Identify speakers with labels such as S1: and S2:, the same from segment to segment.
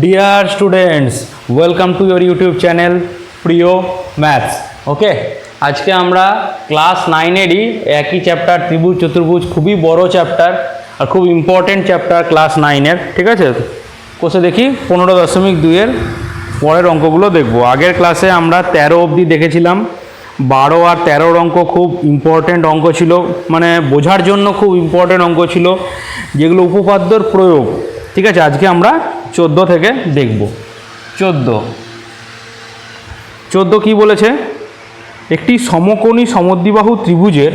S1: Dear students, welcome to your YouTube channel প্রিয় maths. ওকে, আজকে আমরা ক্লাস 9-এরই একই চ্যাপ্টার ত্রিভুজ চতুর্ভুজ, খুবই বড় চ্যাপ্টার আর খুব ইম্পর্টেন্ট চ্যাপ্টার ক্লাস 9-এর। ঠিক আছে, কোষে দেখি 15.2-এর পরের অঙ্কগুলো দেখব। আগের ক্লাসে আমরা 13 অবধি দেখেছিলাম। 12 আর 13 অঙ্ক খুব ইম্পর্টেন্ট অঙ্ক ছিল, মানে বোঝার জন্য খুব ইম্পর্টেন্ট অঙ্ক ছিল, যেগুলো উপপাদ্যর প্রয়োগ। ঠিক আছে, আজকে আমরা 14 থেকে দেখব। 14 কি বলেছে? একটি সমকোণী সমদ্বিবাহু ত্রিভুজের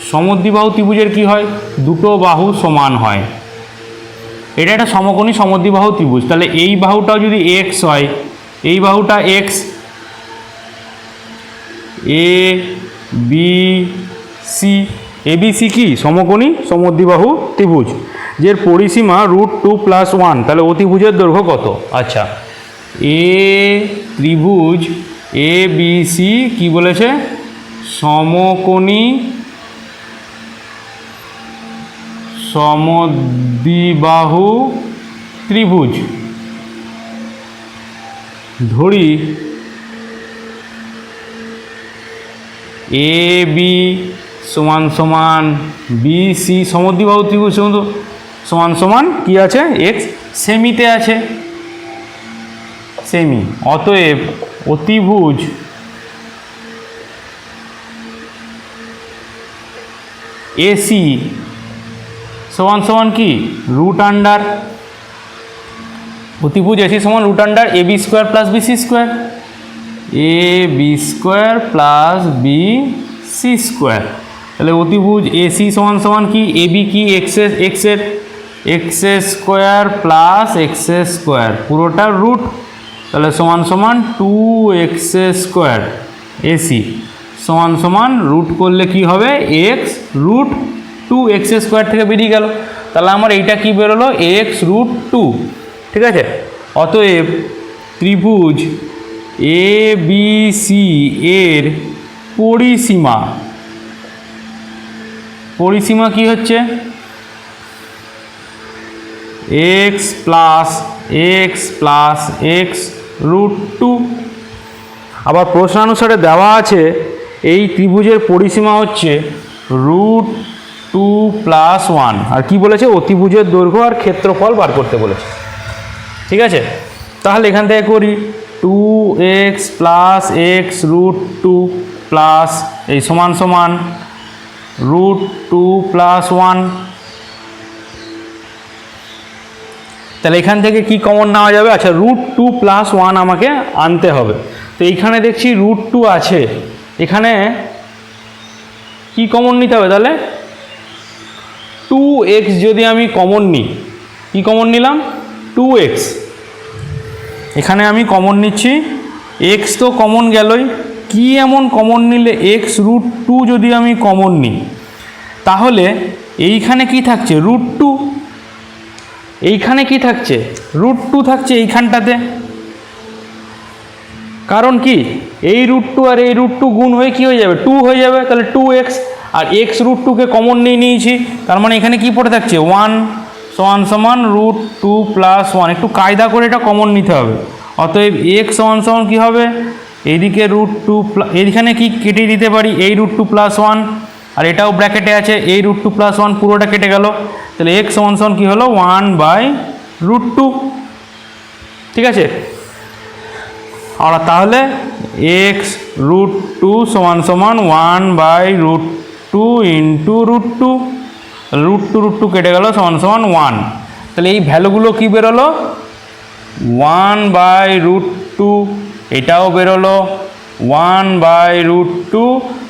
S1: সমদ্বিবাহু ত্রিভুজের কি হয়? দুটো বাহু সমান হয়। এটা একটা সমকোণী সমদ্বিবাহু ত্রিভুজ। তাহলে এই বাহুটাও যদি x হয়, এই বাহুটা x, A B C, ABC কি? সমকোণী সমদ্বিবাহু ত্রিভুজ, যের পরিসীমা √2+1। তাহলে অতিভুজের দৈর্ঘ্য কত? আচ্ছা, এ ত্রিভুজ ABC কি বলেছে? সমকোণী সমদ্বিবাহু ত্রিভুজ। ধরি AB সমান সমান BC, সমদ্বিবাহু ত্রিভুজ সমান সমান কি আছে? x সেমিতে আছে, সেমি। অতএব অতিভুজ AC সমান সমান কি? √, অতিভুজ AC সমান √, AB² + BC², AB² + BC²। তাহলে অতিভুজ AC সমান সমান কি? AB কি? x² + পুরোটা √ তাহলে সমান সমান 2x²। AC সমান সমান √ করলে কি হবে? x √2x² থেকে বেরিয়ে গেল। তাহলে আমার এইটা কি বেরোলো? x √2। ঠিক আছে, অতএব ত্রিভুজ ABC এর পরিসীমা কি হচ্ছে? x √2। আবার প্রশ্নানুসারে দেওয়া আছে এই ত্রিভুজের পরিসীমা হচ্ছে √2+1। আর কি বলেছে? অতিভুজের দৈর্ঘ্য আর ক্ষেত্রফল বার করতে বলেছে। ঠিক আছে, তাহলে এখান থেকে করি 2x + x √2+ এই সমান সমান √2+1। তাহলে এখান থেকে কি কমন নেওয়া যাবে? আচ্ছা, √2+1 আমাকে আনতে হবে। তো এইখানে দেখছি √2 আছে, এখানে কি কমন নিতে হবে? তাহলে 2x যদি আমি কমন নিই, কি কমন নিলাম? 2x। এখানে আমি কমন নিচ্ছি, x তো কমন গেলই, কি এমন কমন নিলে x √2 যদি আমি কমন নিই, তাহলে এইখানে কি থাকছে? √2। এইখানে কি থাকছে? √2 থাকছে এইখানটাতে। কারণ কি? এই √2 আর এই √2 গুণ হয়ে কি হয়ে যাবে? 2 হয়ে যাবে। তাহলে 2x আর x √2কে কমন নিয়েছি, তার মানে এখানে কি পড়ে থাকছে? 1 সমান সমান √2+1। একটু কায়দা করে এটা কমন নিতে হবে। অতএব x সমান সমান কী হবে? এইদিকে √2, এইখানে কি কেটে দিতে পারি? এই √2+1, আর এটাও ব্র্যাকেটে আছে, এই √2+1 পুরোটা কেটে গেল। তাহলে x সমান সমান কী হলো? 1/√2। ঠিক আছে, আর তাহলে x √2 সমান সমান 1/√2 ইন্টু √2, √2 কেটে গেল সমান সমান 1। তাহলে এই ভ্যালুগুলো কি বেরোলো? 1/√2, এটাও বেরোলো 1/√2,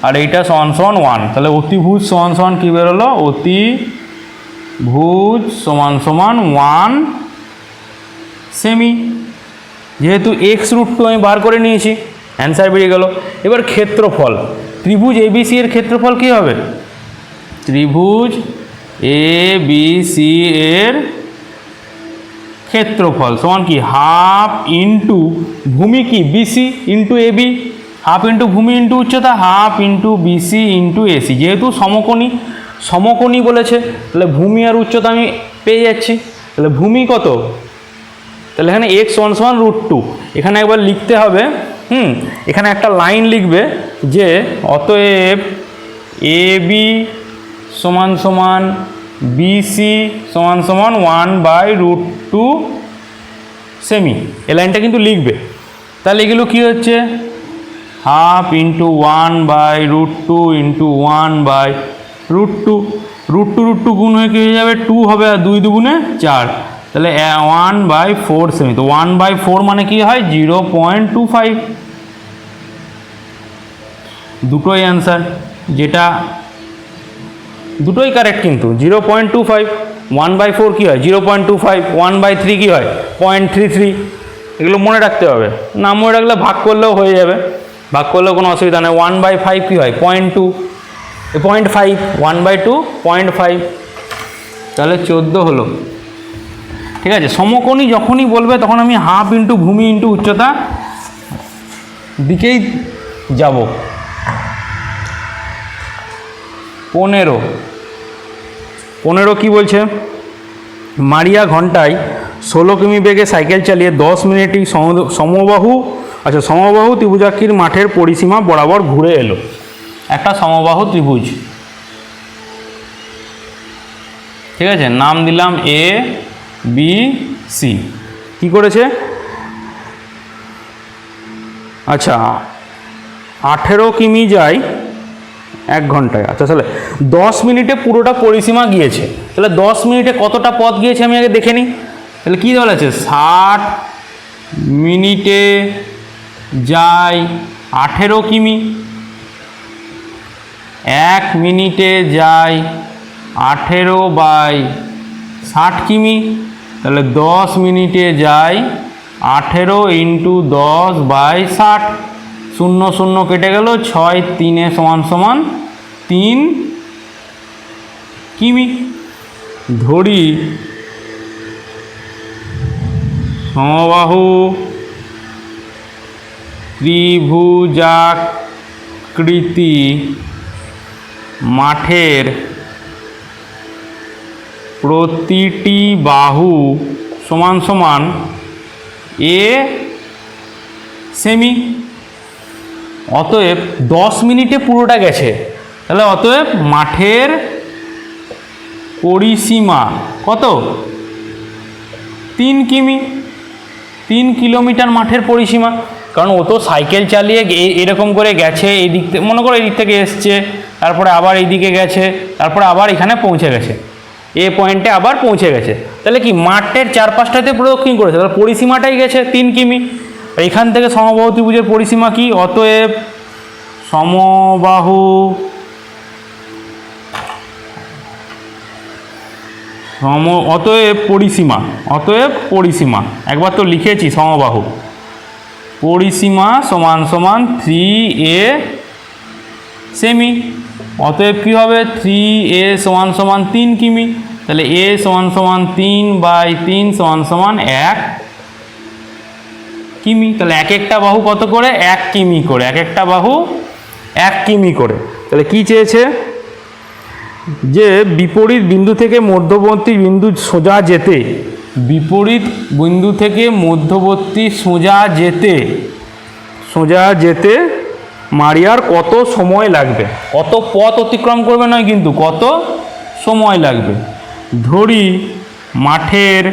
S1: আর এইটা সমান সমান 1। তাহলে অতিভুজ সমান সমান কি বেরোলো? অতিভুজ সমান সমান 1 সেমি। যেহেতু x √2 আমি বার করে নিয়েছি, অ্যান্সার বেরিয়ে গেল। এবার ক্ষেত্রফল, ত্রিভুজ ABC এর ক্ষেত্রফল কি হবে? ত্রিভুজ ABC এর ক্ষেত্রফল সমান কি? হাফ ইন্টু ভূমি কি? BC into AB, half into ভূমি ইন্টু উচ্চতা, half into BC into AC। যেহেতু সমকোণী বলেছে, তাহলে ভূমি আর উচ্চতা আমি পেয়ে যাচ্ছি। তাহলে ভূমি কত, তাহলে এখানে x সমান সমান √2। এখানে একবার লিখতে হবে, এখানে একটা লাইন লিখবে যে অতএব AB সমান সমান BC সমান সমান 1/√2 সেমি। এই লাইনটা কিন্তু লিখবে। তাহলে এগুলো কি হচ্ছে, 1/2 × 1/√2 × 1/√2, √2 গুণ হয়ে কি হয়ে যাবে 2 হবে, আর 2 দুগুণে 4, তাহলে 1/4 সেমি। তো 1/4 মানে কি হয় 0.25। দুটোই অ্যান্সার, যেটা দুটোই কারেক্ট কিন্তু 0.25। 1/4 কী হয় 0.25, 1/3 কী হয় 0.33। এগুলো মনে রাখতে হবে, না মনে রাখলে ভাগ করলেও হয়ে যাবে, ভাগ করলেও কোনো অসুবিধা নেই। 1/5 কী হয় 0.2, 0.5, 1/2 0.5, তাহলে 14 হলো। ঠিক আছে, সমকোণী যখনই বলবে তখন আমি 1/2 × ভূমি × উচ্চতা দিকেই যাব। 15 কি বলছে, মারিয়া ঘন্টায় 16 কিমি বেগে সাইকেল চালিয়ে 10 মিনিটেই সমবাহু ত্রিভুজাকৃতির মাঠের পরিসীমা বরাবর ঘুরে এলো। একটা সমবাহু ত্রিভুজ, ঠিক আছে, নাম দিলাম ABC। কি করেছে, আচ্ছা 18 কিমি যায় 1 ঘন্টায়। আচ্ছা তাহলে 10 মিনিটে পুরোটা পরিসীমা গিয়েছে, তাহলে 10 মিনিটে কতটা পথ গিয়েছে আমি আগে দেখে নিই। তাহলে কী বলা আছে, 60 মিনিটে যায় 18 কিমি, 1 মিনিটে যায় 18/60 কিমি, তাহলে 10 মিনিটে যায় 18 × 10/60, 0 0 কেটে গেল, 6 3 = 3 কিমি। ধরি সমবাহু ত্রিভুজাকৃতি মাঠের প্রতিটি বাহু সমান সমান a সেমি। অতএব 10 মিনিটে পুরোটা গেছে, তাহলে অতএব মাঠের পরিসীমা কত 3 কিমি, 3 কিলোমিটার মাঠের পরিসীমা। কারণ ও তো সাইকেল চালিয়ে এরকম করে গেছে, এই দিক থেকে মনে করো এই দিক থেকে এসছে, তারপরে আবার এই দিকে গেছে, তারপরে আবার এখানে পৌঁছে গেছে, এ পয়েন্টে আবার পৌঁছে গেছে। তাহলে কি মাঠের 4-5টাতে প্রদক্ষিণ করেছে, তাহলে পরিসীমাটাই গেছে 3 কিমি। এইখান থেকে সমবাহু ত্রিভুজের পরিসীমা কি, অতএব সমবাহু অতএব পরিসীমা একবার তো লিখেছি, সমবাহু পরিসীমা সমান সমান 3a সেমি। অতএব কী হবে 3a সমান সমান 3 কিমি, তাহলে a সমান সমান 3/3 সমান সমান 1 কিমি। তাহলে এক একটা বাহু কত করে 1 কিমি করে, এক একটা বাহু 1 কিমি করে। তাহলে কি চেয়েছে, যে বিপরীত বিন্দু থেকে মধ্যবর্তী বিন্দু সোজা যেতে, বিপরীত বিন্দু থেকে মধ্যবর্তী সোজা যেতে মারিয়ার কত সময় লাগবে, কত পথ অতিক্রম করবে নয় কিন্তু কত সময় লাগবে। ধরি মাঠের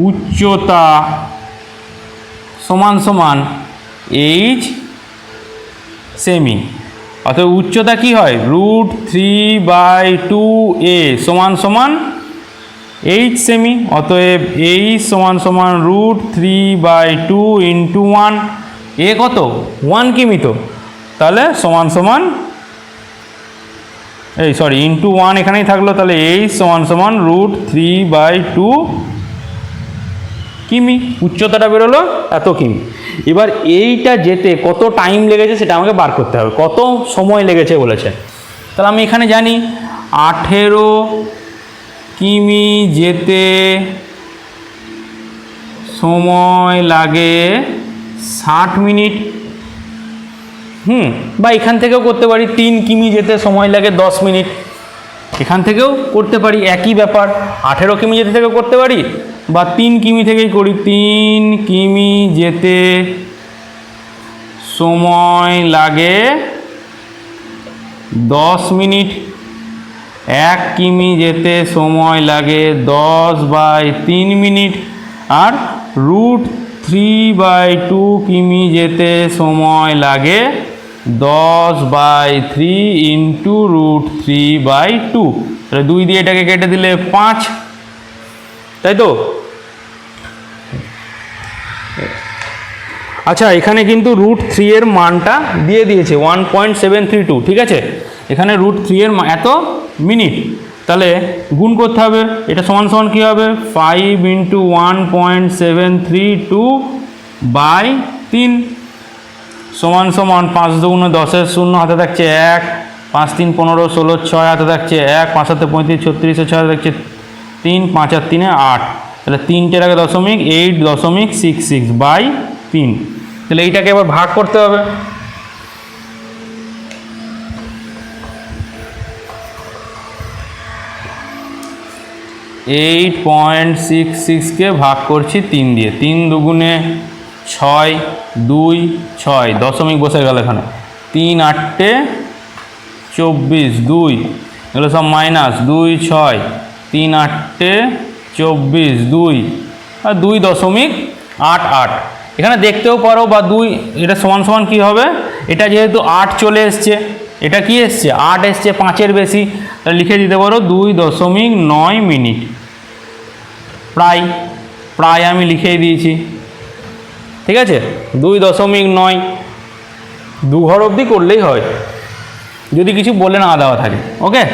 S1: উচ্চতা সমান সমান h সেমি। অতএব উচ্চতা কি হয় √3/2a সমান সমান h সেমি। অতএব h সমান সমান √3/2 × 1, এ কত 1 কিমি, তো তাহলে সমান সমান × 1 এখানেই থাকলো, তাহলে h সমান সমান √3/2 কিমি। উচ্চতাটা বেরোলো এত কিমি। এবার এইটা যেতে কত টাইম লেগেছে সেটা আমাকে বার করতে হবে, কত সময় লেগেছে বলেছে। তাহলে আমি এখানে জানি 18 কিমি যেতে সময় লাগে 60 মিনিট, বা এখান থেকেও করতে পারি 3 কিমি যেতে সময় লাগে 10 মিনিট, এখান থেকেও করতে পারি একই ব্যাপার, 18 কিমি যেতে থেকেও করতে পারি, বা 3 কিমি থেকেই করি। 3 কিমি যেতে সময় লাগে 10 মিনিট, 1 কিমি যেতে সময় লাগে 10/3 মিনিট, আর √3/2 কিমি যেতে সময় লাগে 10/3 ইন্টু √3/2। তাহলে 2 দিয়ে এটাকে কেটে দিলে 5, তাই তো? আচ্ছা, এখানে কিন্তু √3 এর মানটা দিয়ে দিয়েছে 1.732, ঠিক আছে? এখানে √3 এর এত মিনিট, তাহলে গুণ করতে হবে। এটা সমান সমান কী হবে? 5 ইন্টু 1.732/3 সমান সমান 5 দুগুণে 10, 0 হাতে থাকছে 1, 5 3 15, 16 6 হাতে থাকছে 1, 5 7 35 36, 6 হাতে থাকছে 3, 5 আর 3 8, তাহলে 3 আগে 0.866/3। তাহলে এইটাকে এবার ভাগ করতে হবে। কে ভাগ করছি 3 দিয়ে। 3 দুগুণে 6, 2 6, দশমিক বসে গেল এখানে। 3 8 24, 2 এগুলো সব মাইনাস, 2 6, 3 8 24, 2 আর 2.88। এখানে দেখতেও পারো, বা 2 এটা সমান সমান কী হবে? এটা যেহেতু 8 চলে এসছে, এটা কি এসছে? 8 এসছে, 5-এর বেশি, তাহলে লিখে দিতে পারো 2.9 মিনিট। প্রায় আমি লিখেই দিয়েছি, ঠিক আছে? 2.9, 2 ঘর অবধি করলেই হয়, যদি কিছু বলে না দেওয়া থাকে। ওকে,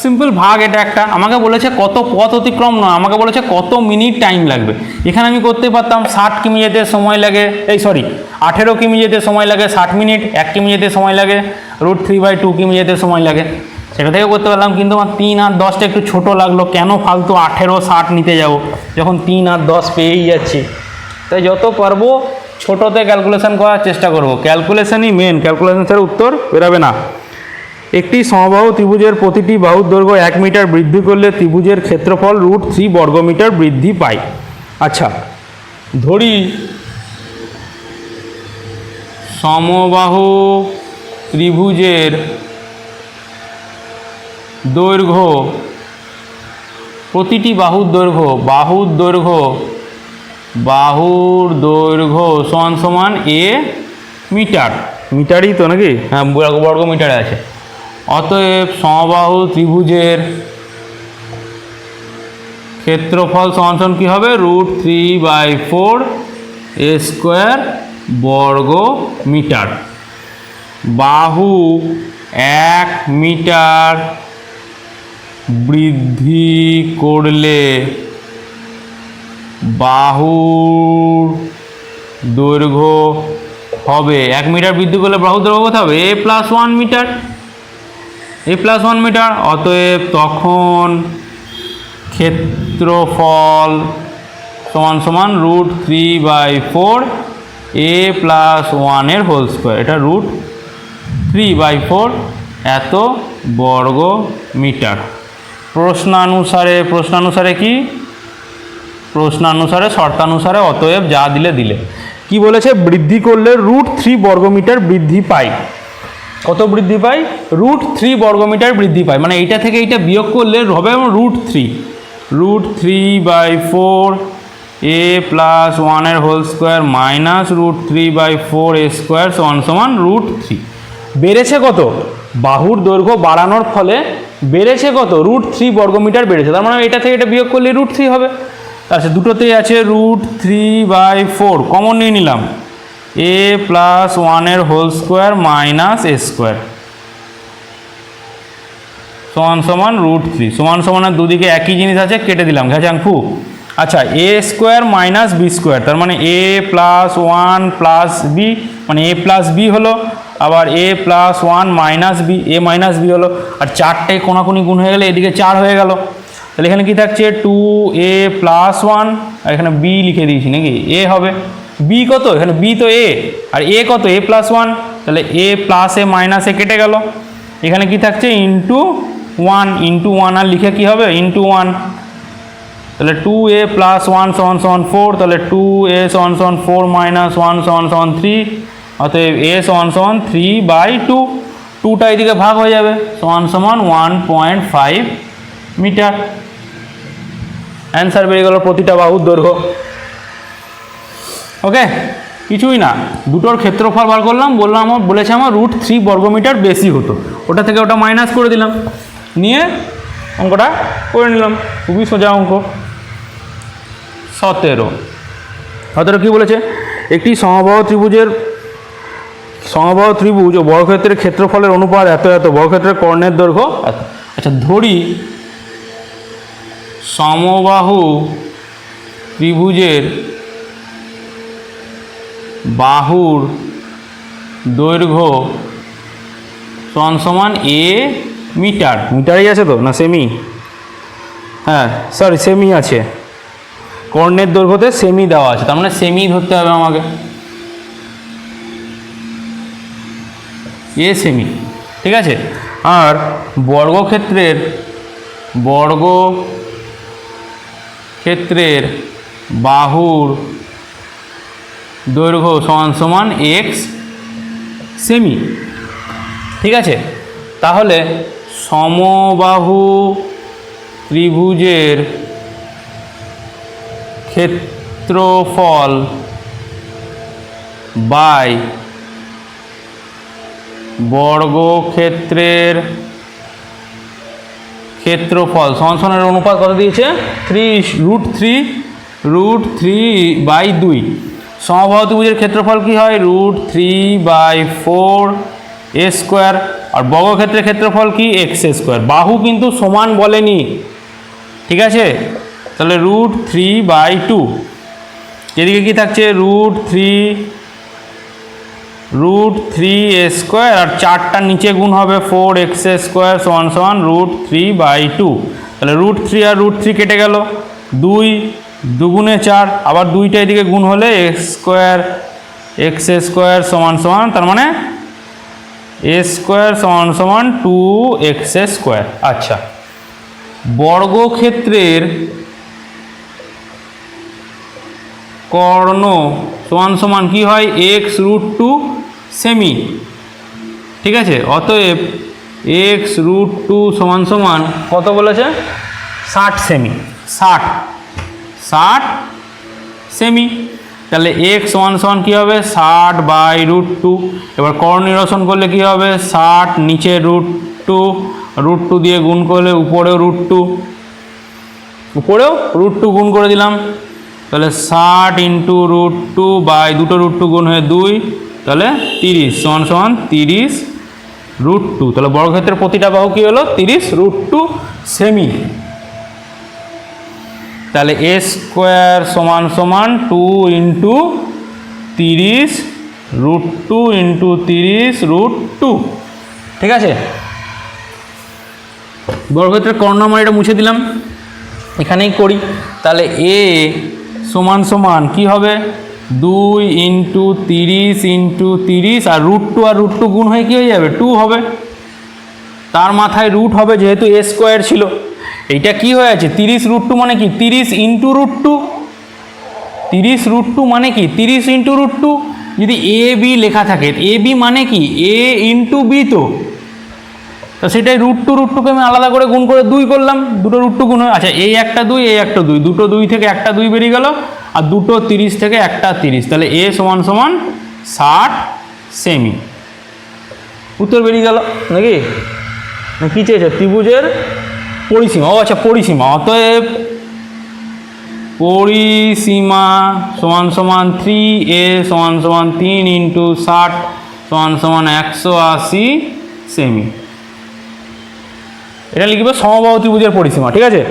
S1: সিম্পল ভাগ এটা একটা। আমাকে বলেছে কত পথ অতিক্রম নয়, আমাকে বলেছে কত মিনিট টাইম লাগবে। এখানে আমি করতে পারতাম 60 কিমি যেতে সময় লাগে, 18 কিমি যেতে সময় লাগে 60 মিনিট, 1 কিমি যেতে সময় লাগে √3/2 কিমি যেতে সময় লাগে, সেটা থেকে করতে পারলাম। কিন্তু আমার 3 আর 10টা একটু ছোটো লাগলো, কেন ফালতু 18 60 নিতে যাব যখন 3 আর 10 পেয়েই যাচ্ছি। তাই যত পারবো ছোটোতে ক্যালকুলেশন করার চেষ্টা করব। ক্যালকুলেশনই মেন, ক্যালকুলেশন ছাড়া উত্তর বেরোবে না। একটি সমবাহু ত্রিভুজের প্রতিটি বাহুর দৈর্ঘ্য 1 মিটার বৃদ্ধি করলে ত্রিভুজের ক্ষেত্রফল √3 বর্গমিটার বৃদ্ধি পায়। আচ্ছা, ধরি সমবাহু ত্রিভুজের দৈর্ঘ্য, প্রতিটি বাহুর দৈর্ঘ্য সমান সমান a মিটার, মিটারই তো নাকি? হ্যাঁ, বর্গ মিটারে আছে। অতএব সমবাহু ত্রিভুজের ক্ষেত্রফল সমান সমান কী হবে? √3/4 a² বর্গ মিটার। বাহু 1 মিটার বৃদ্ধি করলে বাহুর দৈর্ঘ্য হবে, 1 মিটার বৃদ্ধি করলে বাহুর দৈর্ঘ্য কত হবে? a+1 metre, a+1 metre. অতএব তখন ক্ষেত্রফল সমান সমান √3/4 a+1 এর হোল স্কোয়ার, এটা √3/4 এত বর্গ মিটার। প্রশ্নানুসারে কি? প্রশ্নানুসারে শর্তানুসারে অতএব যা দিলে কি বলেছে? বৃদ্ধি করলে √3 বর্গমিটার বৃদ্ধি পায়। কত বৃদ্ধি পায়? √3 বর্গমিটার বৃদ্ধি পায়। মানে এইটা থেকে এইটা বিয়োগ করলে হবে √3/4 a+1 এর হোল স্কোয়ার মাইনাস √3/4 a² সমান √3। বেড়েছে কত? বাহুর দৈর্ঘ্য বাড়ানোর ফলে বেড়েছে কত? √3 বর্গমিটার বেড়েছে। তার মানে এটা থেকে এটা বিয়োগ করলে √3 হবে। আচ্ছা, দুটোতেই আছে √3/4, কমন নিয়ে নিলাম, a+1 এর হোল স্কোয়ার মাইনাস a² সমান √3 সমান দুদিকে একই জিনিস আছে, কেটে দিলাম ঘাচাংফু। আচ্ছা, a² মাইনাস b², তার মানে a+1 প্লাস b, মানে a+b হলো, আবার a+1 minus b, a minus b হলো। আর 4টে কোনাকুনি গুণ হয়ে গেলে এদিকে 4 হয়ে গেল। তাহলে এখানে কি থাকছে? 2a+1, আর এখানে b লিখে দিয়েছি নাকি? a হবে। b কত? এখানে b তো a, আর a কত? a+1, তাহলে a plus a minus a কেটে গেল। এখানে কি থাকছে? ইন্টু 1 ইন্টু 1 আর লিখে কি হবে ইন্টু 1, তাহলে 2a প্লাস 1 সমান সমান 4, তাহলে 2a সমান সমান 4 মাইনাস 1 সমান সমান 3, অতএব a সমান সমান 3/2, 2টা এদিকে ভাগ হয়ে যাবে সমান সমান 1.5 মিটার। অ্যান্সার বেরিয়ে গেল প্রতিটা বাহুর দৈর্ঘ্য। ওকে, কিছুই না, দুটোর ক্ষেত্রফল বার করলাম, বলেছে আমার √3 বর্গমিটার বেশি হতো, ওটা থেকে ওটা মাইনাস করে দিলাম, নিয়ে অঙ্কটা করে নিলাম। খুবই সোজা অঙ্ক। 17 কি বলেছে, একটি সমবাহু ত্রিভুজ ও বর্গক্ষেত্রের ক্ষেত্রফলের অনুপাত এত এত, বর্গক্ষেত্রের কর্ণের দৈর্ঘ্য এত। আচ্ছা, ধরি সমবাহু ত্রিভুজের বাহুর দৈর্ঘ্য সমান সমান a মিটার, মিটারই আছে তো না সেমি, হ্যাঁ সরি সেমি আছে, কর্ণের দৈর্ঘ্যতে সেমি দেওয়া আছে, তার মানে সেমি ধরতে হবে আমাকে, এ সেমি, ঠিক আছে। আর বর্গক্ষেত্রের বাহুর দৈর্ঘ্য সমান সমান x সেমি, ঠিক আছে। তাহলে সমবাহু ত্রিভুজের ক্ষেত্রফল বাই বর্গক্ষেত্রের ক্ষেত্রফল সমান অনুপাত কত দিয়েছে 3√3/2। সমবাহু ত্রিভুজের ক্ষেত্রফল কি হয় √3/4a², আর বর্গক্ষেত্রের ক্ষেত্রফল কি x²। বাহু কিন্তু সমান বলেনি, ঠিক আছে। তাহলে √3/2, এদিকে কি থাকছে √3a² আর 4টা নিচে গুণ হবে 4x² সমান সমান √3/2। তাহলে √3 আর √3 কেটে গেল, 2 2গুণে 4, আবার 2টা এদিকে গুণ হলে x² সমান সমান, তার মানে a² সমান সমান 2x²। আচ্ছা, বর্গক্ষেত্রের কর্ণ সমান সমান কি হয় x√2 সেমি, ঠিক আছে। অতএব x√2 সমান সমান কত বলেছে 60 সেমি, 60 সেমি। তাহলে x সমান সমান কী হবে 60/√2। এবার কর্ণ নিরসন করলে কি হবে 60 নিচে √2 দিয়ে গুণ করলে উপরেও √2 গুণ করে দিলাম, তাহলে 60 × √2 দুটো √2 গুণ হয়ে 2, তাহলে 30 সমান সমান 30√2। তাহলে বর্গক্ষেত্রের প্রতিটা বাহু কি হলো 30√2 সেমি। তাহলে a² সমান সমান 2 × 30√2 × 30√2, ঠিক আছে। বর্গক্ষেত্রের কর্ণ আমরা এটা মুছে দিলাম, এখানেই করি। তাহলে a সমান সমান কি হবে 2 × 30 × 30, আর √2 আর √2 গুণ হয়ে কি হয়ে যাবে 2 হবে, তার মাথায় রুট হবে যেহেতু a² ছিল। এইটা কি হয়ে আছে 30√2 মানে কি 30 × √2, 30√2 মানে কি 30 × √2। যদি a b লেখা থাকে, a b মানে কি a × b, তো সেটাই √2 আমি আলাদা করে গুণ করে 2 করলাম, দুটো √2 গুণ হয়। আচ্ছা, এই একটা 2 এই একটা 2, দুটো 2 থেকে একটা 2 বেরিয়ে গেল, আর দুটো 30 থেকে একটা 30, তাহলে a সমান সমান 60 সেমি। উত্তর বেরিয়ে গেল নাকি, না কি চেয়েছে ত্রিভুজের পরিসীমা, ও আচ্ছা পরিসীমা। অতএব পরিসীমা সমান সমান 3a সমান সমান 3 × 60 সমান সমান 180 সেমি। এটা লিখবে সমবাহু ত্রিভুজের পরিসীমা, ঠিক আছে।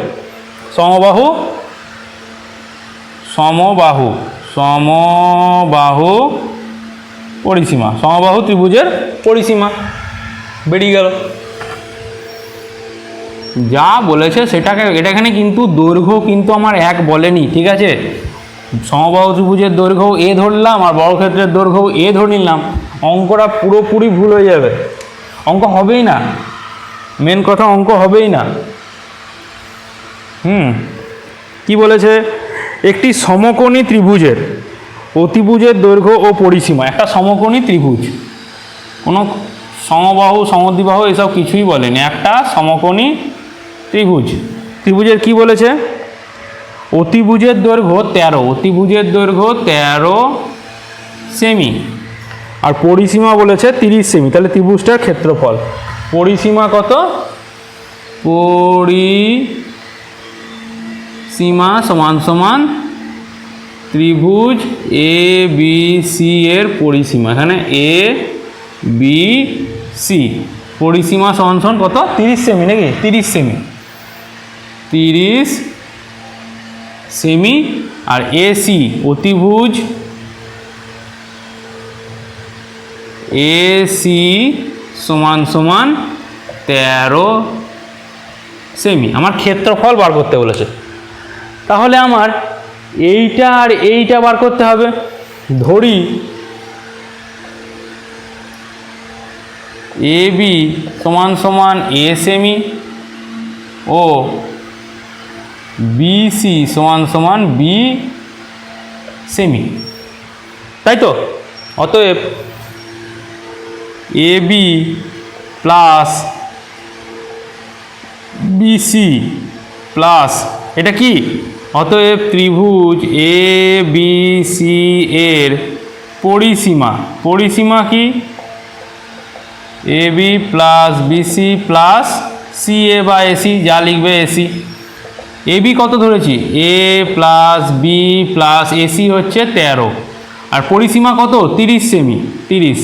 S1: সমবাহু পরিসীমা, সমবাহু ত্রিভুজের পরিসীমা বেরিয়ে গেল। যা বলেছে সেটাকে, এটা এখানে কিন্তু দৈর্ঘ্য কিন্তু আমার 1 বলেনি, ঠিক আছে। সমবাহু ত্রিভুজের দৈর্ঘ্য a ধরলাম আর বর্গক্ষেত্রের দৈর্ঘ্য a ধরে নিলাম, অঙ্কটা পুরোপুরি ভুল হয়ে যাবে, অঙ্ক হবেই না। মেন কথা অঙ্ক হবেই না। কি বলেছে, একটি সমকোণী ত্রিভুজের অতিভুজের দৈর্ঘ্য ও পরিসীমা, একটা সমকোণী ত্রিভুজ, কোনো সমবাহু সমদ্বিবাহু এসব কিছুই বলেনি, একটা সমকোণী ত্রিভুজ। ত্রিভুজের কি বলেছে, অতিভুজের দৈর্ঘ্য 13, অতিভুজের দৈর্ঘ্য 13 সেমি, আর পরিসীমা বলেছে 30 সেমি। তাহলে ত্রিভুজটার ক্ষেত্রফল, পরিসীমা কত, পরিসীমা সমান সমান ত্রিভুজ এ বি সি এর পরিসীমা, এখানে এ বি সি পরিসীমা সমান সমান কত, 30 সেমি নাকি, 30 সেমি, 30 সেমি। আর এসি অতিভুজ এসি সমান সমান 13 সেমি। আমার ক্ষেত্রফল বার করতে বলেছে, তাহলে আমার এইটা আর এইটা বার করতে হবে। ধরি এ বি সমান সমান এ সেমি ও বিসি সমান সমান বি সেমি, তাই তো? অতএব এ বি প্লাস বিসি প্লাস এটা কি, অতএব ত্রিভুজ এ বি সি এর পরিসীমা, পরিসীমা কি, A B plus BC plus C A বা এসি, যা লিখবে এসি। এ বি কত ধরেছি, A plus B plus AC হচ্ছে 13, আর পরিসীমা কত, 30 সেমি, 30।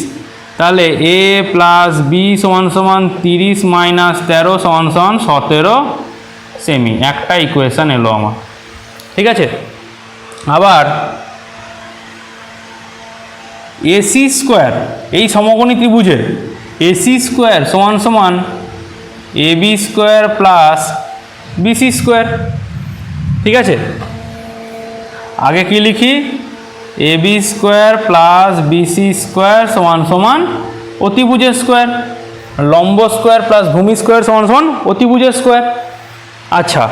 S1: তাহলে এ প্লাস বি সমান সমান 30 মাইনাস 13 সমান সমান 17 সেমি, একটা ইকুয়েশন এলো আমার, ঠিক আছে। আবার এসি স্কোয়ার, এই সমকোণী ত্রিভুজের এসি স্কোয়ার সমান সমান A B square plus BC square, ঠিক আছে। আগে কি লিখি, A B square plus BC square সমান সমান অতিভুজের স্কোয়ার, লম্ব স্কোয়ার প্লাস ভূমি স্কোয়ার সমান সমান অতিভুজের স্কোয়ার। আচ্ছা,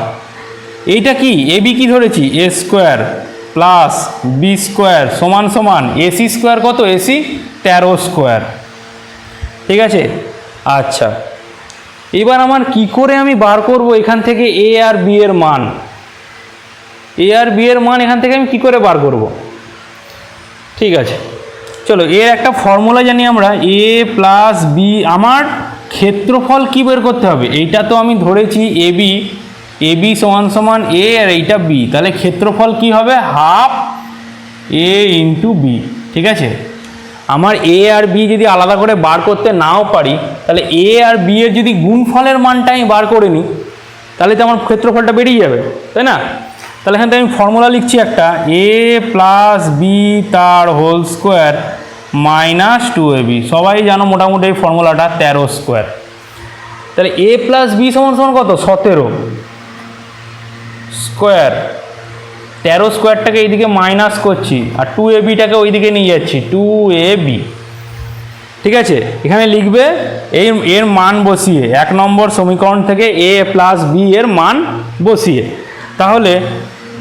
S1: এইটা কি, এ বি কি ধরেছি, এ স্কোয়ার প্লাস বি স্কোয়ার সমান সমান এসি স্কোয়ার কত, এসি 13 স্কোয়ার, ঠিক আছে। আচ্ছা, এবার আমার কি করে আমি বার করব এখান থেকে এ আর বি এর মান, এ আর বি এর মান এখান থেকে আমি কি করে বার করব, ঠিক আছে। চলো, এর একটা ফর্মুলা জানি আমরা, এ প্লাস বি, আমার ক্ষেত্রফল কি বের করতে হবে, এইটা তো আমি ধরেছি এ বি সমান সমান এ আর এইটা বি, তাহলে ক্ষেত্রফল কি হবে, হাফ এ ইন্টু বি, ঠিক আছে। আমার এ আর বি যদি আলাদা করে বার করতে নাও পারি, তাহলে এ আর বি এর যদি গুণফলের মানটা আমি বার করে নিই, তাহলে তো আমার ক্ষেত্রফলটা বেরিয়ে যাবে, তাই না। তাহলে এখান থেকে আমি ফর্মুলা লিখছি একটা, এ প্লাস বি তার হোল স্কোয়ার মাইনাস 2ab, সবাই জানো মোটামুটি এই ফর্মুলাটা, 13 স্কোয়ার। তাহলে এ প্লাস বি সমান সমান কত, 17 স্কোয়ার, 13 স্কোয়ারটাকে এইদিকে মাইনাস করছি আর 2abটাকে ওইদিকে নিয়ে যাচ্ছি, 2ab, ঠিক আছে। এখানে লিখবে এর মান বসিয়ে, 1 নম্বর সমীকরণ থেকে এ প্লাস বি এর মান বসিয়ে, তাহলে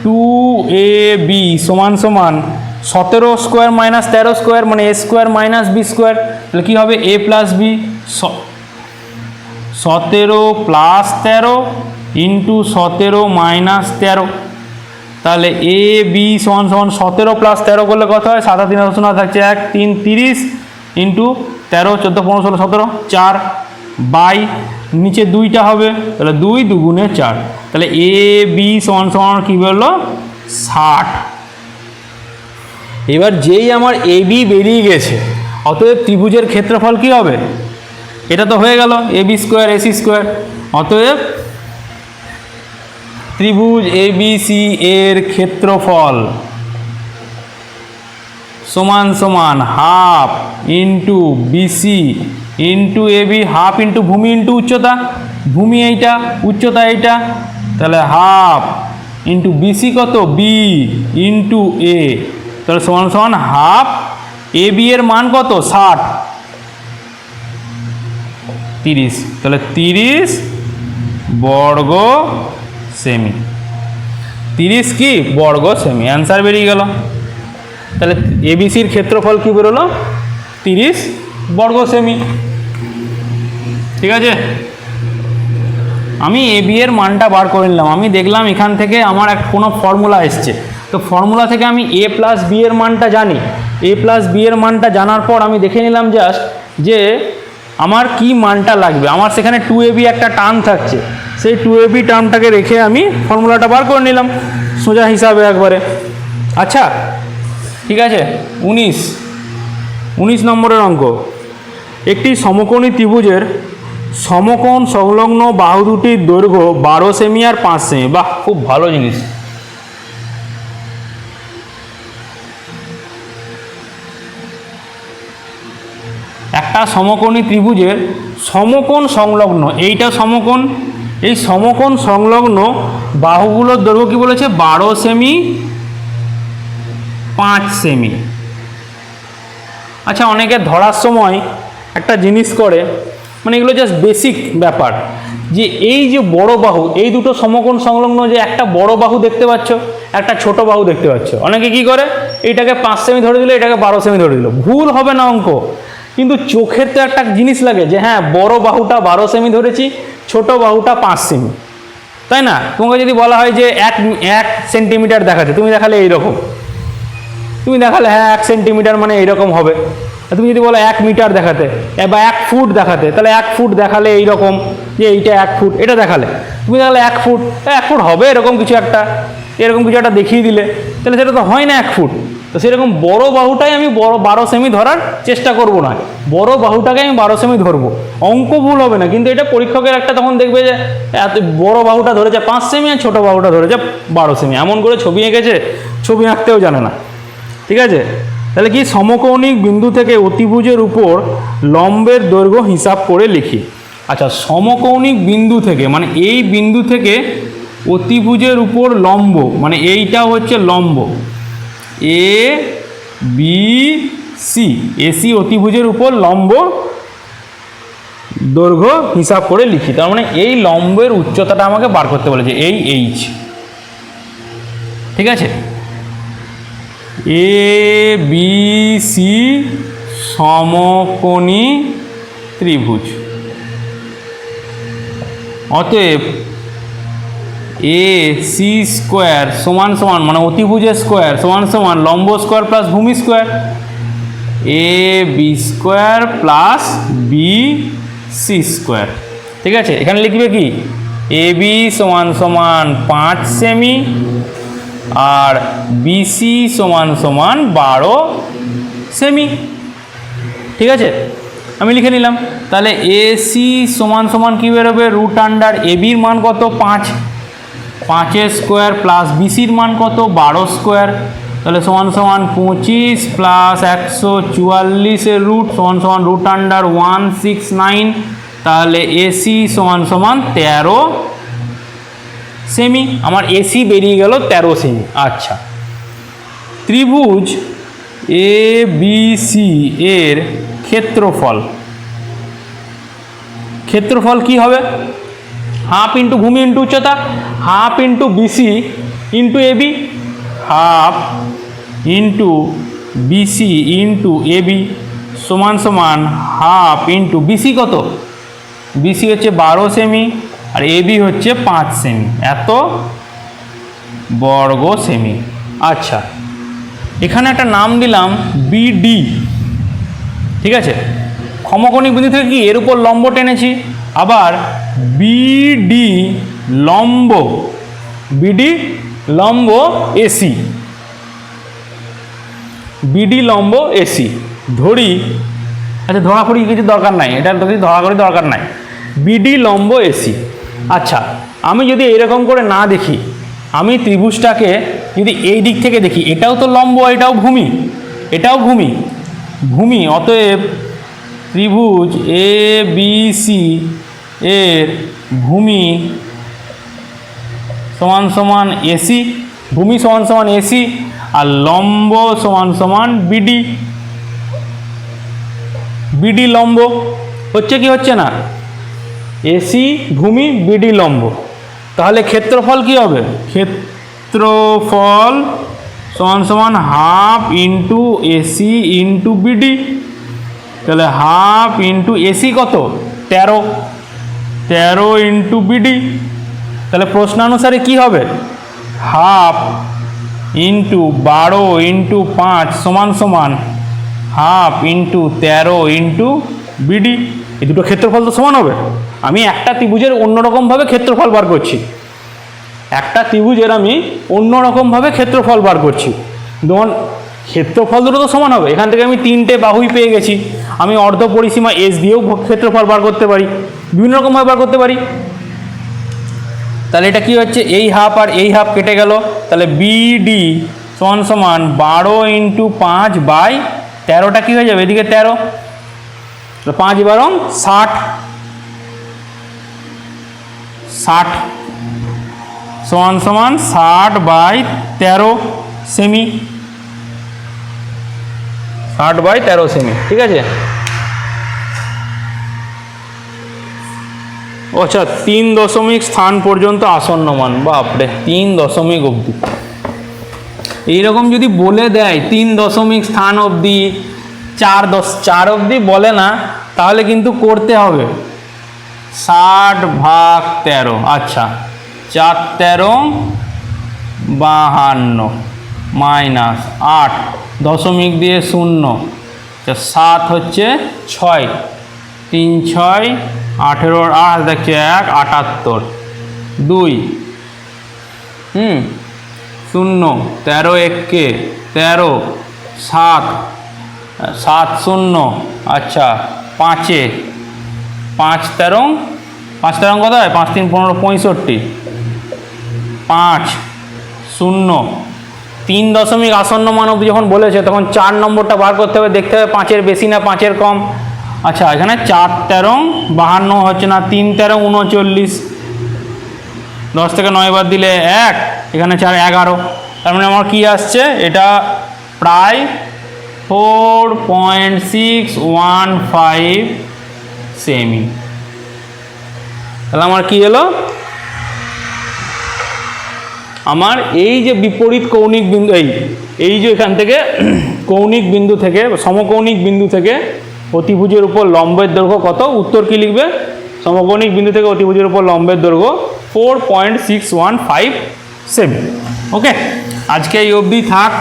S1: 2ab সমান সমান 17 স্কোয়ার মাইনাস 13 স্কোয়ার মানে A square minus B square, তাহলে কী হবে, A plus B 17 plus 13 into 17 minus 13, তাহলে এ বি সমান সমান 17 প্লাস 13 করলে কত হয়, 7 3 শূন্য থাকছে 1 3 30 ইন্টু 13 14 15 16 17 4 বাই নিচে 2টা হবে, তাহলে 2 2 4, তাহলে এ বি সমান সমান কী বললো, 60। এবার যেই আমার এ বি বেরিয়ে গেছে, অতএব ত্রিভুজের ক্ষেত্রফল কি হবে, এটা তো হয়ে গেল এ বি স্কোয়ার এসি স্কোয়ার, অতএব ত্রিভুজ এ বি সি এর ক্ষেত্রফল সমান সমান half into BC into A B, half into ভূমি ইন্টু উচ্চতা, ভূমি এইটা উচ্চতা এইটা, তাহলে হাফ ইন্টু বিসি কত, বি ইন্টু এ, তাহলে সমান সমান হাফ, এ বি এর মান কত, 60, 30, তাহলে 30 বর্গ সেমি। 30 কি বর্গ সেমি, অ্যান্সার বেরিয়ে গেল। তাহলে এবিসির ক্ষেত্রফল কি বেরোলো? 30 বর্গ সেমি। ঠিক আছে, আমি এবি এর মানটা বার করে নিলাম। আমি দেখলাম এখান থেকে আমার কোনো ফর্মুলা এসছে, তো ফর্মুলা থেকে আমি এ প্লাস বি এর মানটা জানি। এ প্লাস বি এর মানটা জানার পর আমি দেখে নিলাম জাস্ট যে আমার কি মানটা লাগবে। আমার সেখানে 2ab একটা টার্ম থাকছে, সেই 2ab টার্মটাকে রেখে আমি ফর্মুলাটা বার করে নিলাম সোজা হিসাবে একবারে। আচ্ছা ঠিক আছে, 19 নম্বরের অঙ্ক। একটি সমকোণী ত্রিভুজের সমকোণ সংলগ্ন বাহু দুটির দৈর্ঘ্য 12 সেমি আর 5 সেমি। বাহ, খুব ভালো জিনিস। একটা সমকোণী ত্রিভুজের সমকোণ সংলগ্ন, এইটা সমকোণ, এই সমকোণ সংলগ্ন বাহুগুলোর দৈর্ঘ্য কি বলেছে? 12 সেমি 5 সেমি। আচ্ছা, অনেকে ধরার সময় একটা জিনিস করে, মানে এগুলো জাস্ট বেসিক ব্যাপার, যে এই যে বড় বাহু, এই দুটো সমকোণ সংলগ্ন, যে একটা বড় বাহু দেখতে পাচ্ছ, একটা ছোট বাহু দেখতে পাচ্ছ, অনেকে কি করে এইটাকে 5 সেমি ধরে দিল, এটাকে 12 সেমি ধরে দিল। ভুল হবে না অঙ্ক, কিন্তু চোখের তো একটা জিনিস লাগে যে হ্যাঁ বড় বাহুটা 12 সেমি ধরেছি, ছোট বাহুটা 5 সেমি, তাই না? তোমাকে যদি বলা হয় যে 1 সেন্টিমিটার দেখাচ্ছে, তুমি দেখালে এইরকম, তুমি দেখালে হ্যাঁ 1 সেন্টিমিটার মানে এইরকম হবে। তুমি যদি বলো 1 মিটার দেখাতে বা 1 ফুট দেখাতে, তাহলে 1 ফুট দেখালে এইরকম, যে এইটা 1 ফুট, এটা দেখালে তুমি দেখালে 1 ফুট, 1 ফুট হবে এরকম কিছু একটা, এরকম কিছু একটা দেখিয়ে দিলে, তাহলে সেটা তো হয় না 1 ফুট। তো সেরকম বড় বাহুটাই আমি 12 সেমি ধরার চেষ্টা করব না, বড় বাহুটাকে আমি 12 সেমি ধরবো। অঙ্ক ভুল হবে না, কিন্তু এটা পরীক্ষকের একটা তখন দেখবে যে এত বড় বাহুটা ধরেছে 5 সেমি আর ছোট বাহুটা ধরেছে 12 সেমি, এমন করে ছবি এঁকেছে, ছবি আঁকতেও জানে না। ঠিক আছে, তাহলে কি সমকৌণিক বিন্দু থেকে অতিভুজের উপর লম্বের দৈর্ঘ্য হিসাব করে লিখি। আচ্ছা, সমকৌণিক বিন্দু থেকে মানে এই বিন্দু থেকে অতিভুজের উপর লম্ব, মানে এইটা হচ্ছে লম্ব, এ বি সি, এসি অতিভুজের উপর লম্ব দৈর্ঘ্য হিসাব করে লিখি। তার মানে এই লম্বের উচ্চতাটা আমাকে বার করতে বলেছে, এই এইচ। ঠিক আছে, এ বি সি সমকোণী ত্রিভুজ, অতএব এ সি স্কোয়ার সমান সমান, মানে অতিভুজের স্কোয়ার সমান সমান লম্ব স্কোয়ার প্লাস ভূমি square, A B square plus B C square. ঠিক আছে, এখানে লিখবে কি এ বি সমান সমান 5 সেমি আর বিসি সমান সমান 12 সেমি। ঠিক আছে, আমি লিখে নিলাম। তাহলে এসি সমান সমান কী বেরোবে? রুট আন্ডার এবির মান কত? 5, 5 স্কোয়ার প্লাস বিসির মান কত? 12 স্কোয়ার, তাহলে সমান সমান 25 প্লাস 144 রুট সমান সমান রুট আন্ডার 169, তাহলে এসি সমান সমান 13 সেমি। আমার এসি বেরিয়ে গেল 13 সেমি। আচ্ছা, ত্রিভুজ এ বি সি এর ক্ষেত্রফল, ক্ষেত্রফল কি হবে? হাফ ইন্টু ভূমি ইন্টু উচ্চতা, half into BC into AB, half into BC into AB সমান সমান হাফ ইন্টু বিসি কত? বিসি হচ্ছে 12 সেমি আর এবি হচ্ছে 5 সেমি, এত বর্গ সেমি। আচ্ছা, এখানে একটা নাম দিলাম বিডি। ঠিক আছে, সমকোণিক বিন্দু থেকে কি এর উপর লম্ব টেনেছি, আবার বিডি লম্ব, বিডি লম্ব এসি, বিডি লম্ব এসি ধরি। আচ্ছা, ধরাখড়ি কিছু দরকার নাই, এটা ধরাখড়ি দরকার নাই, বিডি লম্ব এসি। আচ্ছা, আমি যদি এরকম করে না দেখি, আমি ত্রিভুজটাকে যদি এই দিক থেকে দেখি, এটাও তো লম্ব, এটাও ভূমি, এটাও ভূমি, ভূমি, অতএব ত্রিভুজ এ বি সি এর ভূমি সমান সমান এসি, ভূমি সমান সমান এসি আর লম্ব সমান সমান বিডি। বিডি লম্ব হচ্ছে কি হচ্ছে না? এসি ভূমি বিডি লম্ব, তাহলে ক্ষেত্রফল কি হবে? ক্ষেত্রফল সমান সমান half into AC into BD. তাহলে হাফ ইন্টু এসি কত? 13, 13 ইন্টু বিডি। তাহলে প্রশ্নানুসারে কি হবে? হাফ ইন্টু 12 ইন্টু 5 সমান সমান হাফ ইন্টু 13 ইন্টু বিডি। এই দুটো ক্ষেত্রফল তো সমান হবে। আমি একটা ত্রিভুজের অন্যরকমভাবে ক্ষেত্রফল বার করছি, একটা ত্রিভুজের আমি অন্যরকমভাবে ক্ষেত্রফল বার করছি, যেমন ক্ষেত্রফল দুটো তো সমান হবে। এখান থেকে আমি 3টে বাহুই পেয়ে গেছি, আমি অর্ধ পরিসীমা এস দিয়েও ক্ষেত্রফল বার করতে পারি, বিভিন্ন রকমভাবে বার করতে পারি। তাহলে এটা কি হচ্ছে? এই হাফ আর এই হাফ কেটে গেল, তাহলে বিডি সমান সমান 12 ইন্টু 5 বাই 13টা কী হয়ে যাবে? এদিকে 13, 5 12 60, 60 সমান সমান 60 বাই 13 সেমি, 60 বাই 13 সেমি। ঠিক আছে, আচ্ছা 3 দশমিক স্থান পর্যন্ত আসন্ন মান, বাপরে 3 দশমিক অবধি। এইরকম যদি বলে দেয় 3 দশমিক স্থান অবধি, 4 অবধি বলে না, তাহলে কিন্তু করতে হবে 60 ভাগ 13। আচ্ছা 4 13 52 মাইনাস 8 দশমিক দিয়ে 0, 7 হচ্ছে 6, 3 6 18 8 দেখছে 1 78 2 0 13 1 13 7 7 0, আচ্ছা 5 5 13 5 13 কত হয়? 5 3 15 65, 5 0 3 দশমিক আসন্ন মান অবধি যখন বলেছে তখন 4 নম্বরটা বার করতে হবে, দেখতে হবে 5-এর বেশি না 5-এর কম। আচ্ছা এখানে 4 13 52 হচ্ছে না, 3 13 39, 10 থেকে 9 বাদ দিলে 1, এখানে 4 11, তার মানে আমার কি আসছে? এটা প্রায় 4.615 সেমি। তাহলে আমার কি এলো? আমার এই যে বিপরীত কৌণিক বিন্দু, এই যে এখান থেকে কৌণিক বিন্দু থেকে সমকৌণিক বিন্দু থেকে অতিভুজের উপর লম্বের দৈর্ঘ্য কত? উত্তর কি লিখবে? সমকৌণিক বিন্দু থেকে অতিভুজের উপর লম্বের দৈর্ঘ্য 4.615 সেমি। ওকে, আজকে এই অবধি থাক,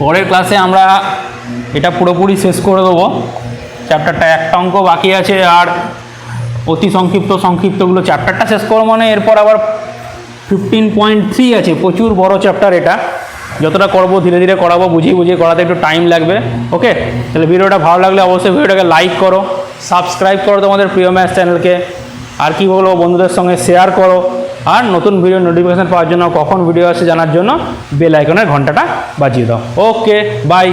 S1: পরের ক্লাসে আমরা এটা পুরোপুরি শেষ করে দেবো। চ্যাপ্টারটা একটা অঙ্ক বাকি আছে, আর অতি সংক্ষিপ্তগুলো চ্যাপ্টারটা শেষ করো মানে এরপর আবার 15.3 আছে, প্রচুর বড় চ্যাপ্টার এটা। যতটা করবো ধীরে ধীরে করাবো, বুঝিয়ে বুঝিয়ে করাতে একটু টাইম লাগবে। ওকে, তাহলে ভিডিওটা ভালো লাগলে অবশ্যই ভিডিওটাকে লাইক করো, সাবস্ক্রাইব করো তোমাদের প্রিয় ম্যাথ চ্যানেলকে, আর কি বলবো বন্ধুদের সঙ্গে শেয়ার করো, আর নতুন ভিডিও নোটিফিকেশান পাওয়ার জন্য, কখন ভিডিও আসে জানার জন্য বেল আইকনের ঘন্টাটা বাজিয়ে দাও। ওকে, বাই।